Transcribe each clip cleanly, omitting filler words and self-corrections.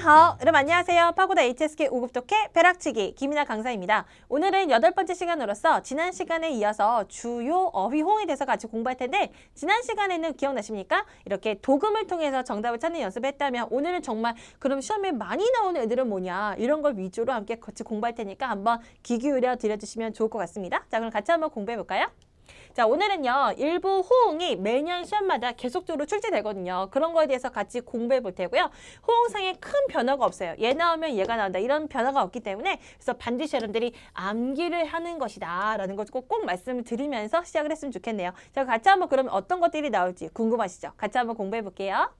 大家好, 여러분 안녕하세요. 파고다 HSK 5급 독해 벼락치기 김이나 강사입니다. 오늘은 8번째 시간으로서 지난 시간에 이어서 주요 어휘 호응에 대해서 같이 공부할 텐데 지난 시간에는 기억나십니까? 이렇게 도금을 통해서 정답을 찾는 연습을 했다면 오늘은 정말 그럼 시험에 많이 나오는 애들은 뭐냐 이런 걸 위주로 함께 같이 공부할 테니까 한번 귀 기울여 드려주시면 좋을 것 같습니다. 자, 그럼 같이 한번 공부해 볼까요? 자, 오늘은요, 일부 호응이 매년 시험마다 계속적으로 출제되거든요. 그런 거에 대해서 같이 공부해 볼 테고요. 호응상에 큰 변화가 없어요. 얘 나오면 얘가 나온다. 이런 변화가 없기 때문에 그래서 반드시 여러분들이 암기를 하는 것이다. 라는 걸 꼭 말씀을 드리면서 시작을 했으면 좋겠네요. 자, 같이 한번 그러면 어떤 것들이 나올지 궁금하시죠? 같이 한번 공부해 볼게요.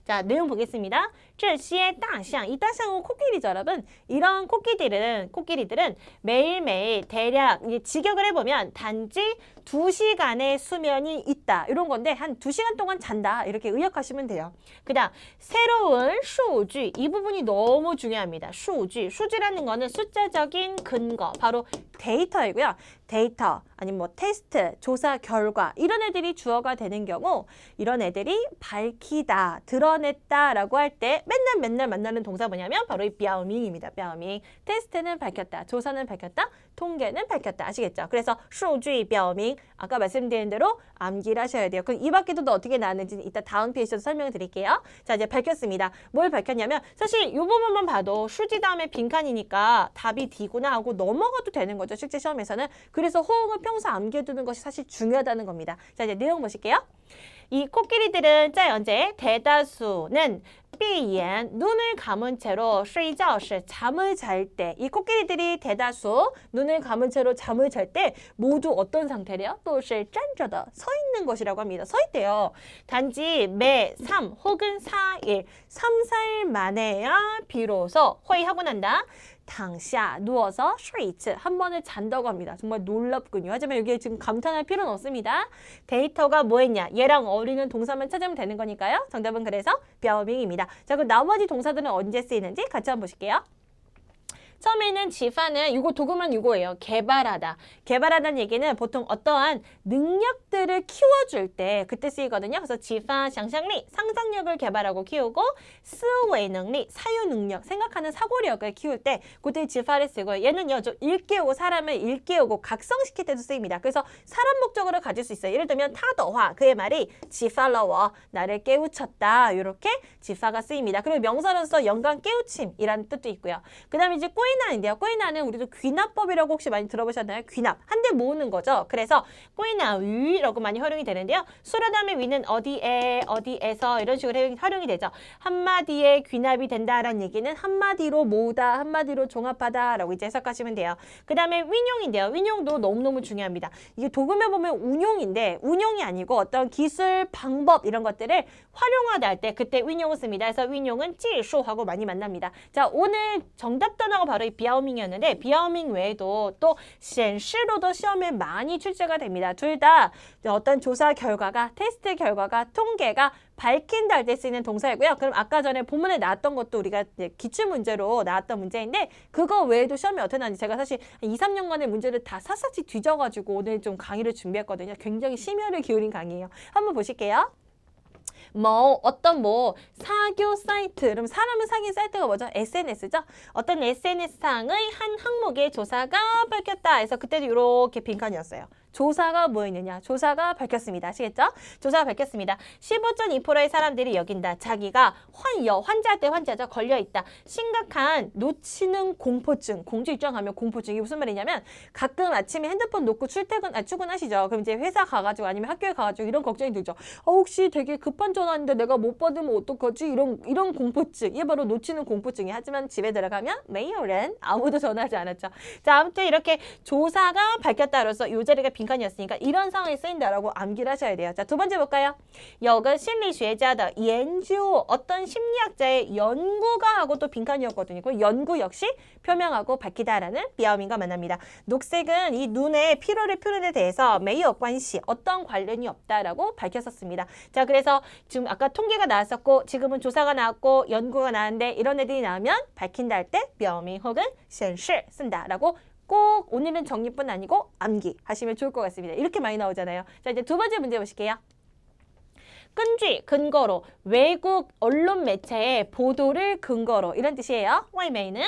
자, 내용 보겠습니다. 这些大象, 이 다샹은 코끼리죠, 여러분. 이런 코끼리들은 매일매일 대략 이제 직역을 해보면 단지 2시간의 수면이 있다. 이런 건데 한 2시간 동안 잔다. 이렇게 의역하시면 돼요. 그 다음 새로운 수지, 이 부분이 너무 중요합니다. 수지라는 거는 숫자적인 근거, 바로 데이터이고요. 데이터, 아니면 뭐 테스트, 조사 결과 이런 애들이 주어가 되는 경우 이런 애들이 밝히다, 드러냈다라고 할 때 맨날 만나는 동사 뭐냐면 바로 이 뼈밍입니다. 뼈밍. 테스트는 밝혔다, 조사는 밝혔다, 통계는 밝혔다. 아시겠죠? 그래서 수지, 뼈밍 아까 말씀드린 대로 암기를 하셔야 돼요. 그럼 이 밖에도 어떻게 나왔는지 이따 다음 페이지에서 설명을 드릴게요. 자, 이제 밝혔습니다. 뭘 밝혔냐면 사실 이 부분만 봐도 수지 다음에 빈칸이니까 답이 D구나 하고 넘어가도 되는 거죠. 실제 시험에서는. 그래서 호응을 평소 암기해두는 것이 사실 중요하다는 겁니다. 자, 이제 내용 보실게요. 이 코끼리들은 在 언제 대다수는 闭眼 눈을 감은 채로 睡觉时 잠을 잘 때 이 코끼리들이 대다수 눈을 감은 채로 잠을 잘 때 모두 어떤 상태래요? 都是站着的 서 있는 것이라고 합니다. 서 있대요. 단지 매 3 혹은 4일 3-4일 만에야 비로소 회의하고 난다. 당샤 누워서 睡一次 한 번을 잔다고 합니다. 정말 놀랍군요. 하지만 여기에 지금 감탄할 필요는 없습니다. 데이터가 뭐했냐? 얘랑 어울리는 동사만 찾으면 되는 거니까요. 정답은 그래서 뼈밍입니다. 자, 그럼 나머지 동사들은 언제 쓰이는지 같이 한번 보실게요. 처음에는 지파는 이거 도구만 이거예요. 개발하다. 개발하다는 얘기는 보통 어떠한 능력들을 키워줄 때 그때 쓰이거든요. 그래서 지파, 상상력, 상상력을 개발하고 키우고 스웨이 능력, 사유 능력, 생각하는 사고력을 키울 때 그때 지파를 쓰고 얘는요. 좀 일깨우고 사람을 일깨우고 각성시킬 때도 쓰입니다. 그래서 사람 목적으로 가질 수 있어요. 예를 들면 타더화, 그의 말이 지파러워, 나를 깨우쳤다. 이렇게 지파가 쓰입니다. 그리고 명사로서 영감 깨우침이라는 뜻도 있고요. 그 다음에 이제 꼬이나인데요. 꼬이나는 우리도 귀납법이라고 혹시 많이 들어보셨나요? 귀납. 한 대 모으는 거죠. 그래서 꼬이나 위라고 많이 활용이 되는데요. 수로 다음에 위는 어디에, 어디에서 이런 식으로 활용이 되죠. 한마디에 귀납이 된다라는 얘기는 한마디로 모으다, 한마디로 종합하다라고 이제 해석하시면 돼요. 그 다음에 win용인데요. win용도 너무너무 중요합니다. 이게 도금에 보면 운용인데 운용이 아니고 어떤 기술, 방법 이런 것들을 활용하다 할 때 그때 win용을 씁니다. 그래서 win용은 지수하고 많이 만납니다. 자, 오늘 정답 단어가 바로 이 비하오밍이었는데 비하오밍 외에도 또显示로도 시험에 많이 출제가 됩니다. 둘 다 어떤 조사 결과가 테스트 결과가 통계가 밝힌다 할 때 쓰이는 동사이고요. 그럼 아까 전에 본문에 나왔던 것도 우리가 기출문제로 나왔던 문제인데 그거 외에도 시험에 어떻게 나왔는지 제가 사실 2-3년간의 문제를 다 샅샅이 뒤져가지고 오늘 좀 강의를 준비했거든요. 굉장히 심혈을 기울인 강의예요. 한번 보실게요. 어떤 사교 사이트, 그럼 사람을 사귄 사이트가 뭐죠? SNS죠? 어떤 SNS상의 한 항목의 조사가 밝혔다 해서 그때도 이렇게 빈칸이었어요. 조사가 뭐였느냐? 조사가 밝혔습니다. 아시겠죠? 조사가 밝혔습니다. 15.2%의 사람들이 여긴다. 자기가 환자할 때 환자죠. 걸려있다. 심각한 놓치는 공포증. 공주입장 가면 공포증이 무슨 말이냐면 가끔 아침에 핸드폰 놓고 출근하시죠. 그럼 이제 회사 가가지고 아니면 학교에 가가지고 이런 걱정이 들죠. 혹시 되게 급한 전화인데 내가 못 받으면 어떡하지? 이런 공포증. 이게 바로 놓치는 공포증이. 하지만 집에 들어가면 메이얼은 아무도 전화하지 않았죠. 자, 아무튼 이렇게 조사가 밝혔다로서 이 자리가 빈칸이었으니까 이런 상황에 쓰인다라고 암기를 하셔야 돼요. 자, 두 번째 볼까요? 有个心理学家的研究 어떤 심리학자의 연구가 하고 또 빈칸이었거든요. 그 연구 역시 표명하고 밝히다라는 비하오밍과 만납니다. 녹색은 이 눈의 피로를 푸는 데 대해서 没有关系 어떤 관련이 없다라고 밝혔었습니다. 자, 그래서 지금 아까 통계가 나왔었고 지금은 조사가 나왔고 연구가 나왔는데 이런 애들이 나오면 밝힌다 할 때 비하오밍 혹은 显示 쓴다라고 꼭 오늘은 정리뿐 아니고 암기 하시면 좋을 것 같습니다. 이렇게 많이 나오잖아요. 자, 이제 두 번째 문제 보실게요. 根据 근거로 외국 언론 매체의 보도를 근거로 이런 뜻이에요. 와이메이는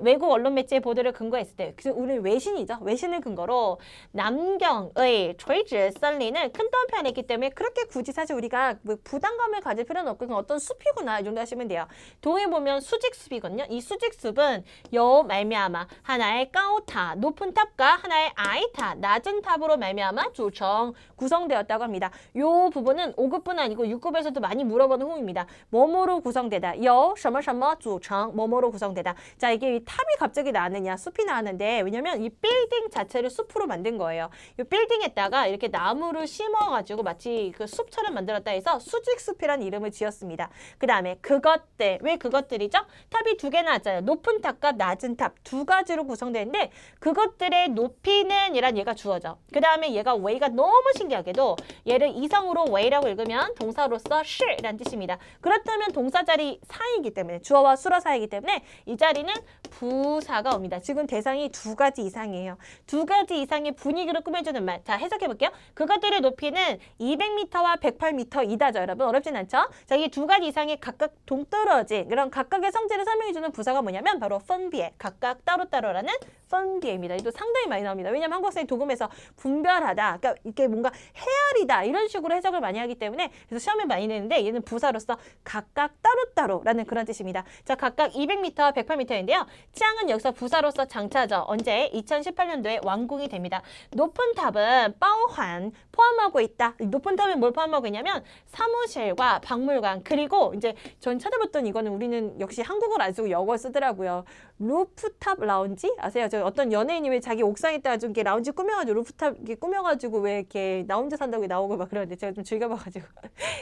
외국 언론 매체의 보도를 근거했을 때 우리는 외신이죠. 외신을 근거로 남경의垂直 썰리는 큰 따옴표 안에 있기 때문에 그렇게 굳이 사실 우리가 뭐 부담감을 가질 필요는 없고 그냥 어떤 숲이구나 이 정도 하시면 돼요. 동에 보면 수직숲이거든요. 이 수직숲은 여 말미암아 하나의 까오타 높은 탑과 하나의 아이타 낮은 탑으로 말미암아 조청 구성되었다고 합니다. 요 부분은 5급뿐 아니고 6급에서도 많이 물어보는 호입니다. 뭐뭐로 구성되다. 여, 什么什么 조청, 뭐뭐로 구성되다. 자, 이게 이 탑이 갑자기 나왔느냐, 숲이 나왔는데 왜냐면 이 빌딩 자체를 숲으로 만든 거예요. 이 빌딩에다가 이렇게 나무를 심어가지고 마치 그 숲처럼 만들었다 해서 수직숲이라는 이름을 지었습니다. 그 다음에 그것들, 왜 그것들이죠? 탑이 두 개나 있잖아요. 높은 탑과 낮은 탑 두 가지로 구성되는데 그것들의 높이는 이란 얘가 주어져. 그 다음에 얘가 way가 너무 신기하게도 얘를 이성으로 way라고 읽으면 동사로서 sh이라는 뜻입니다. 그렇다면 동사 자리 사이이기 때문에 주어와 수어 사이이기 때문에 이 자리는 부사가 옵니다. 지금 대상이 두 가지 이상이에요. 두 가지 이상의 분위기를 꾸며주는 말. 자, 해석해 볼게요. 그것들의 높이는 200m와 108m이다죠. 여러분 어렵진 않죠? 자, 이 두 가지 이상의 각각 동떨어진 그런 각각의 성질을 설명해주는 부사가 뭐냐면 바로 phân别, 각각 따로따로라는 phân别입니다. 이도 상당히 많이 나옵니다. 왜냐면 한국생이 도금에서 분별하다, 그러니까 이렇게 뭔가 헤아리다 이런 식으로 해석을 많이 하기 때문에 그래서 시험에 많이 내는데 얘는 부사로서 각각 따로따로라는 그런 뜻입니다. 자, 각각 200m와 108m인데요. 짱은 여기서 부사로서 장차죠. 언제? 2018년도에 완공이 됩니다. 높은 탑은 빠오환 포함하고 있다. 높은 탑은 뭘 포함하고 있냐면 사무실과 박물관 그리고 이제 전 찾아봤더니 이거는 우리는 역시 한국어를 안 쓰고 영어 쓰더라고요. 루프탑 라운지 아세요? 저 어떤 연예인이 왜 자기 옥상에다가 좀 이렇게 라운지 꾸며가지고 루프탑 이렇게 꾸며가지고 왜 이렇게 나 혼자 산다고 나오고 막 그러는데 제가 좀 즐겨봐가지고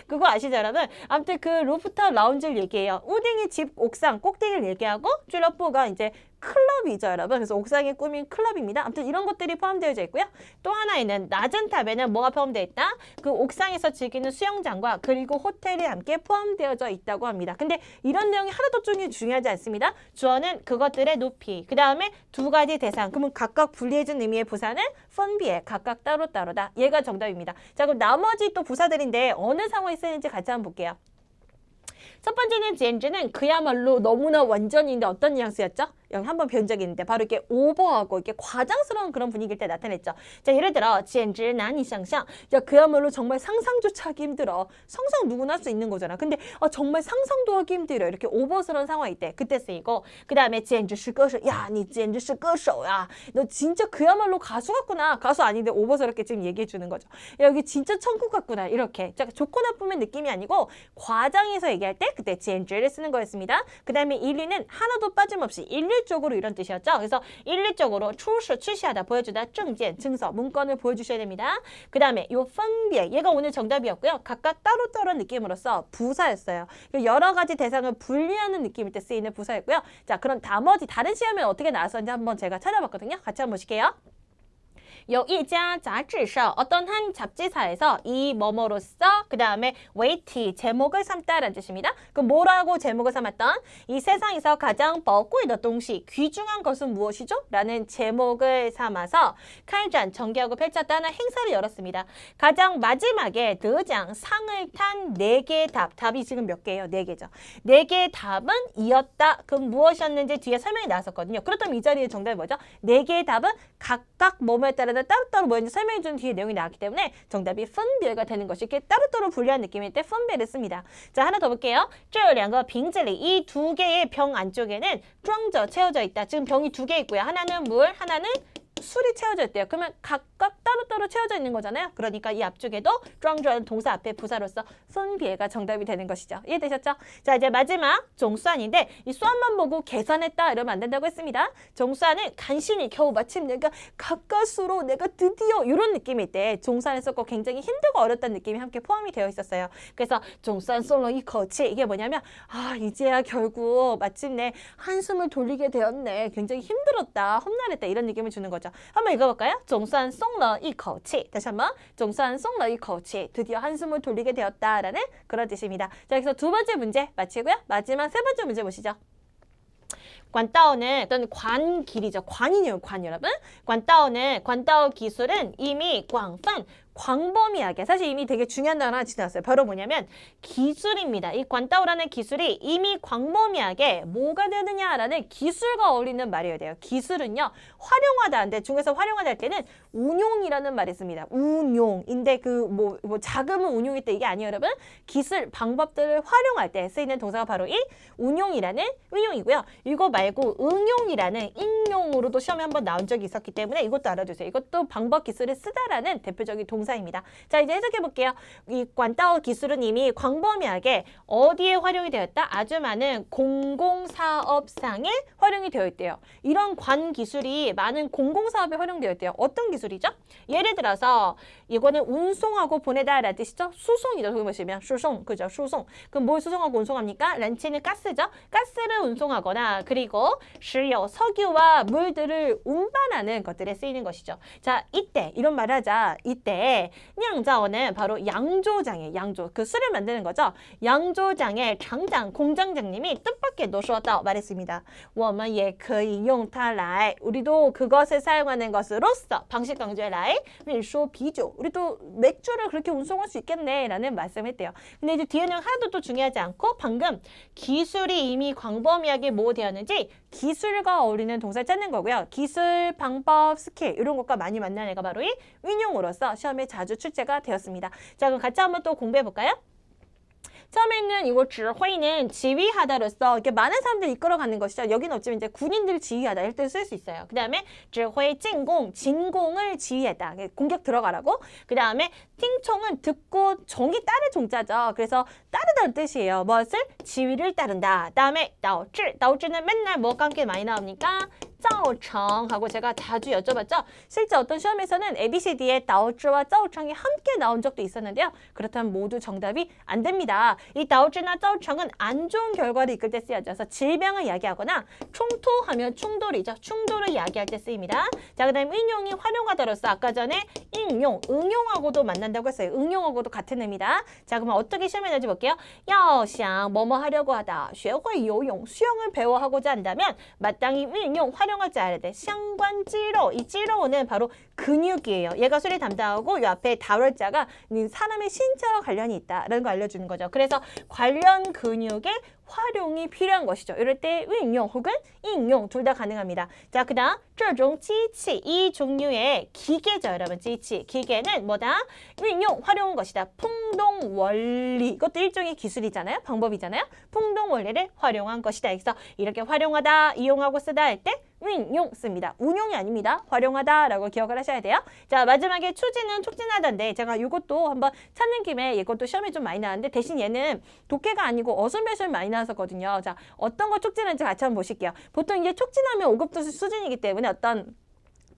그거 아시죠 여러분? 아무튼 그 루프탑 라운지를 얘기해요. 우딩이 집 옥상 꼭대기를 얘기하고 쭈러포가 이제 클럽이죠 여러분. 그래서 옥상에 꾸민 클럽입니다. 아무튼 이런 것들이 포함되어져 있고요. 또 하나에는 낮은 탑에는 뭐가 포함되어 있다? 그 옥상에서 즐기는 수영장과 그리고 호텔이 함께 포함되어져 있다고 합니다. 근데 이런 내용이 하나도 중요하지 않습니다. 주어는 그것들의 높이. 그 다음에 두 가지 대상. 그러면 각각 분리해준 의미의 부사는 phân别, 각각 따로따로다. 얘가 정답입니다. 자, 그럼 나머지 또 부사들인데 어느 상황에 쓰는지 같이 한번 볼게요. 첫 번째는 젠즈는 그야말로 너무나 완전인데 어떤 뉘앙스였죠? 여기 한번 배운 적이 있는데 바로 이렇게 오버하고 이렇게 과장스러운 그런 분위기일 때 나타냈죠. 자, 예를 들어 젠즈 난이 상상. 야, 그야말로 정말 상상조차 하기 힘들어. 상상 누구나 할 수 있는 거잖아. 근데 정말 상상도 하기 힘들어. 이렇게 오버스러운 상황일 때 그때 쓰이고 그 다음에 젠즈是歌手. 야, 니 젠즈是歌手야. 너 진짜 그야말로 가수 같구나. 가수 아닌데 오버스럽게 지금 얘기해 주는 거죠. 야, 여기 진짜 천국 같구나. 이렇게. 자, 좋고 나쁘면 느낌이 아니고 과장해서 얘기할 때 그때 젠즈를 쓰는 거였습니다. 그 다음에 일리는 하나도 빠짐없이 일률적으로 이런 뜻이었죠. 그래서 일률적으로 출시하다, 보여주다, 증件, 증서, 문건을 보여주셔야 됩니다. 그 다음에 요 phân别, 얘가 오늘 정답이었고요. 각각 따로따로 느낌으로써 부사였어요. 여러 가지 대상을 분리하는 느낌일 때 쓰이는 부사였고요. 자, 그럼 나머지 다른 시험에 어떻게 나왔었는지 한번 제가 찾아봤거든요. 같이 한번 보실게요. 有一家杂志社 어떤 한 잡지사에서 이 뭐뭐로써 그 다음에 웨이티 제목을 삼다라는 뜻입니다. 그럼 뭐라고 제목을 삼았던 이 세상에서 가장 宝贵的东西 귀중한 것은 무엇이죠? 라는 제목을 삼아서 칼전 전개하고 펼쳤다는 행사를 열었습니다. 가장 마지막에 드장 상을 탄 4개의 답이 지금 몇 개예요? 4개죠. 4개의 답은 이었다. 그럼 무엇이었는지 뒤에 설명이 나왔었거든요. 그렇다면 이 자리의 정답이 뭐죠? 4개의 답은 각각 뭐뭐에 따라 따로따로 뭐였는지 설명해주는 뒤에 내용이 나왔기 때문에 정답이 phân别가 되는 것이 이렇게 따로따로 분리한 느낌일 때 phân别를 씁니다. 자, 하나 더 볼게요. 这两个瓶子里 이 두 개의 병 안쪽에는 装着 채워져 있다. 지금 병이 2개 있고요. 하나는 물, 하나는 술이 채워져 있대요. 그러면 각각 따로따로 채워져 있는 거잖아요. 그러니까 이 앞쪽에도 装着 동사 앞에 부사로서 phân别가 정답이 되는 것이죠. 이해되셨죠? 자, 이제 마지막 종수안인데 이 수안만 보고 계산했다 이러면 안 된다고 했습니다. 종수안은 간신히 겨우 마침 내가 가까스로 내가 드디어 이런 느낌일 때 종수안을 썼고 굉장히 힘들고 어렵다는 느낌이 함께 포함이 되어 있었어요. 그래서 종수안 솔로 이 거치 이게 뭐냐면 이제야 결국 마침내 한숨을 돌리게 되었네. 굉장히 힘들었다. 험난했다. 이런 느낌을 주는 거죠. 한번 읽어볼까요? 总算松了一口气. 다시 한번 总算松了一口气. 드디어 한숨을 돌리게 되었다라는 그런 뜻입니다. 자, 여기서 두 번째 문제 마치고요. 마지막 세 번째 문제 보시죠. 관따오는 어떤 관길이죠. 관이요, 관 여러분. 관따오 기술은 이미 광泛, 광범위하게 사실 이미 되게 중요한 단어 하나 지나왔어요. 바로 뭐냐면 기술입니다. 이 관따오라는 기술이 이미 광범위하게 뭐가 되느냐라는 기술과 어울리는 말이어야 돼요. 기술은요. 활용하다인데 중에서 활용하다 할 때는 운용이라는 말이 있습니다. 운용인데 그 뭐 자금을 운용할 때 이게 아니에요, 여러분. 기술 방법들을 활용할 때 쓰이는 동사가 바로 이 운용이라는運用이고요. 이거 말고 응용이라는 ing용으로도 시험에 한번 나온 적이 있었기 때문에 이것도 알아두세요. 이것도 방법 기술을 쓰다라는 대표적인 동사입니다. 자, 이제 해석해 볼게요. 이 관따오 기술은 이미 광범위하게 어디에 활용이 되었다? 아주 많은 공공사업상에 활용이 되어 있대요. 이런 관 기술이 많은 공공사업에 활용되어 있대요. 어떤 기술이죠? 예를 들어서 이거는 운송하고 보내다라는 뜻이죠. 수송이죠. 여기 보시면 수송, 그죠? 수송. 그럼 뭘 수송하고 운송합니까? 란치는 가스죠. 가스를 운송하거나 그리고石油, 석유와 물들을 운반하는 것들에 쓰이는 것이죠. 자, 이때 이런 말을 하자. 이때 酿造는 바로 양조장의 양조, 그 술을 만드는 거죠. 양조장의 장장, 공장장님이 뜻밖에도 说到 말했습니다. 我们也可以用它来 우리도 그것을 사용하는 것으로서 방식 강조에来运输啤酒 우리도 맥주를 그렇게 운송할 수 있겠네 라는 말씀했대요. 근데 이제 뒤에는 하나도 또 중요하지 않고 방금 기술이 이미 광범위하게 뭐 되었는지 기술과 어울리는 동사를 찾는 거고요. 기술, 방법, 스킬 이런 것과 많이 만나는 애가 바로 이运用으로서 시험에 자주 출제가 되었습니다. 자, 그럼 같이 한번 또 공부해 볼까요? 처음에는 이거 指挥는 지휘하다로서 이렇게 많은 사람들을 이끌어가는 것이죠. 여기는 어쩌면 이제 군인들을 지휘하다 이럴 때 쓸 수 있어요. 그 다음에 指挥 진공, 진공을 지휘했다. 공격 들어가라고. 그 다음에 팅총은 듣고 종이 따를 종자죠. 그래서 따르다는 뜻이에요. 무엇을? 지휘를 따른다. 그 다음에 导致, 导致는 맨날 뭐가 함께 많이 나옵니까? 造成하고 제가 자주 여쭤봤죠. 실제 어떤 시험에서는 ABCD에 导致와 造成이 함께 나온 적도 있었는데요. 그렇다면 모두 정답이 안 됩니다. 이 导致나 造成은 안 좋은 결과를 이끌 때 쓰여져. 그래서 질병을 이야기하거나 총토하면 충돌이죠. 충돌을 이야기할 때 쓰입니다. 자, 그 다음에 응용이 활용하다로서 아까 전에 응용, 응용하고도 만난다고 했어요. 응용하고도 같은 의미다. 자, 그러면 어떻게 시험에 내지 볼게요. 要想 뭐뭐 하려고 하다. 学会游泳, 수영을 배워하고자 한다면 마땅히 응용, 활용하지 않아야 돼. 상관 찌로, 이 찌로는 바로 근육이에요. 얘가 수리 담당하고 이 앞에 다룰자가 사람의 신체와 관련이 있다라는 거 알려주는 거죠. 그래서 관련 근육의 활용이 필요한 것이죠. 이럴 때 응용 혹은 ing용 둘 다 가능합니다. 자, 그 다음 这种机器 이 종류의 기계죠. 여러분, 机器 기계는 뭐다? 응용, 활용한 것이다. 풍동 원리 이것도 일종의 기술이잖아요. 방법이잖아요. 풍동 원리를 활용한 것이다. 그래서 이렇게 활용하다, 이용하고 쓰다 할 때 응용 씁니다. 운용이 아닙니다. 활용하다라고 기억을 하셔야 돼요. 자, 마지막에 추진은 촉진하다인데 제가 이것도 한번 찾는 김에 이것도 시험에 좀 많이 나왔는데 대신 얘는 독해가 아니고 어순배설 많이 나왔었거든요. 자, 어떤 거 촉진하는지 같이 한번 보실게요. 보통 이제 촉진하면 5급 수준이기 때문에 어떤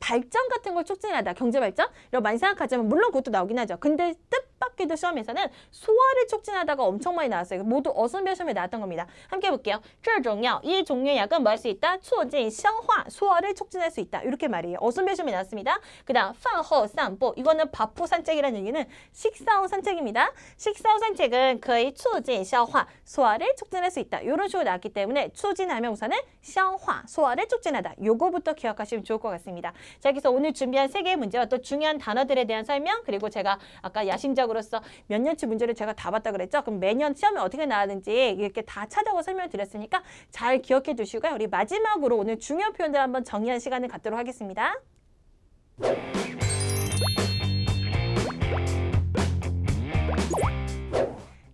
발전 같은 걸 촉진하다, 경제 발전? 이런 많이 생각하지만 물론 그것도 나오긴 하죠. 근데 뜻밖에도 시험에서는 소화를 촉진하다가 엄청 많이 나왔어요. 모두 어순별 시험에 나왔던 겁니다. 함께 볼게요. 这种药, 이 종류의 약은 뭐 할 수 있다? 促进消化, 소화를 촉진할 수 있다. 이렇게 말이에요. 어순별 시험에 나왔습니다. 그 다음 饭后散步, 이거는 밥 후 산책이라는 얘기는 식사 후 산책입니다. 식사 후 산책은 거의 促进消化, 소화를 촉진할 수 있다. 이런 식으로 나왔기 때문에 추진하면 우선은 消化, 소화를 촉진하다. 요거부터 기억하시면 좋을 것 같습니다. 자, 여기서 오늘 준비한 3개의 문제와 또 중요한 단어들에 대한 설명, 그리고 제가 아까 야심작으로서 몇 년치 문제를 제가 다 봤다 그랬죠? 그럼 매년 시험에 어떻게 나왔는지 이렇게 다 찾아서 설명을 드렸으니까 잘 기억해 두시고요. 우리 마지막으로 오늘 중요한 표현들 한번 정리한 시간을 갖도록 하겠습니다.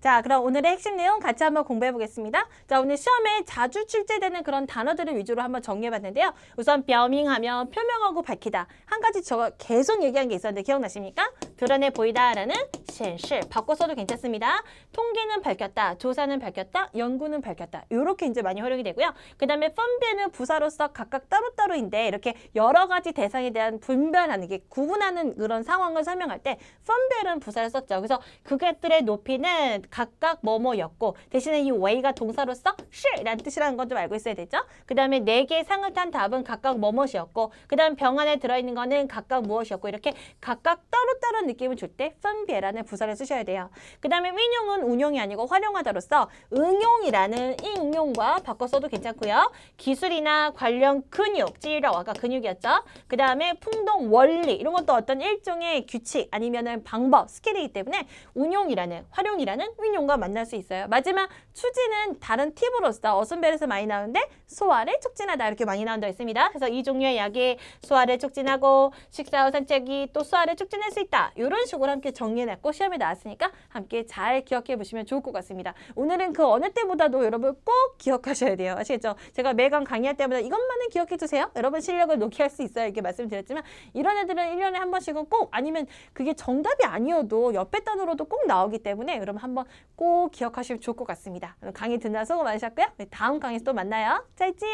자, 그럼 오늘의 핵심 내용 같이 한번 공부해 보겠습니다. 자, 오늘 시험에 자주 출제되는 그런 단어들을 위주로 한번 정리해 봤는데요. 우선 뼈밍하면 표명하고 밝히다. 한 가지 저거 계속 얘기한 게 있었는데 기억나십니까? 드러내 보이다라는 显示 바꿔서도 괜찮습니다. 통계는 밝혔다, 조사는 밝혔다, 연구는 밝혔다. 이렇게 이제 많이 활용이 되고요. 그 다음에 phân别는 부사로서 각각 따로따로인데 이렇게 여러 가지 대상에 대한 분별하는 게 구분하는 그런 상황을 설명할 때 phân别는 부사를 썼죠. 그래서 그것들의 높이는 각각 뭐뭐였고 대신에 이 way가 동사로서 sh라는 뜻이라는 건 좀 알고 있어야 되죠. 그 다음에 4개의 상을 탄 답은 각각 뭐뭇이었고 그 다음 병 안에 들어있는 거는 각각 무엇이었고 이렇게 각각 따로따로 느낌을 줄 때分别라는 부사를 쓰셔야 돼요. 그 다음에运用은 운용이 아니고 활용하다로서 응용이라는 이 응용과 바꿔 써도 괜찮고요. 기술이나 관련 근육, 찌러 아까 근육이었죠. 그 다음에 풍동, 원리 이런 것도 어떤 일종의 규칙 아니면은 방법, 스킬이기 때문에 운용이라는 활용이라는运용과 만날 수 있어요. 마지막 추진은 다른 팁으로서 어순벨에서 많이 나오는데 소화를 촉진하다 이렇게 많이 나온다 있습니다. 그래서 이 종류의 약이 소화를 촉진하고 식사 후 산책이 또 소화를 촉진할 수 있다. 이런 식으로 함께 정리해놨고 시험에 나왔으니까 함께 잘 기억해 보시면 좋을 것 같습니다. 오늘은 그 어느 때보다도 여러분 꼭 기억하셔야 돼요. 아시겠죠? 제가 매번 강의할 때마다 이것만은 기억해 주세요. 여러분 실력을 높게 할 수 있어요. 이렇게 말씀드렸지만 이런 애들은 1년에 한 번씩은 꼭 아니면 그게 정답이 아니어도 옆에 단으로도 꼭 나오기 때문에 여러분 한번 꼭 기억하시면 좋을 것 같습니다. 강의 듣느라 수고 많으셨고요. 다음 강의에서 또 만나요. 짜이찐!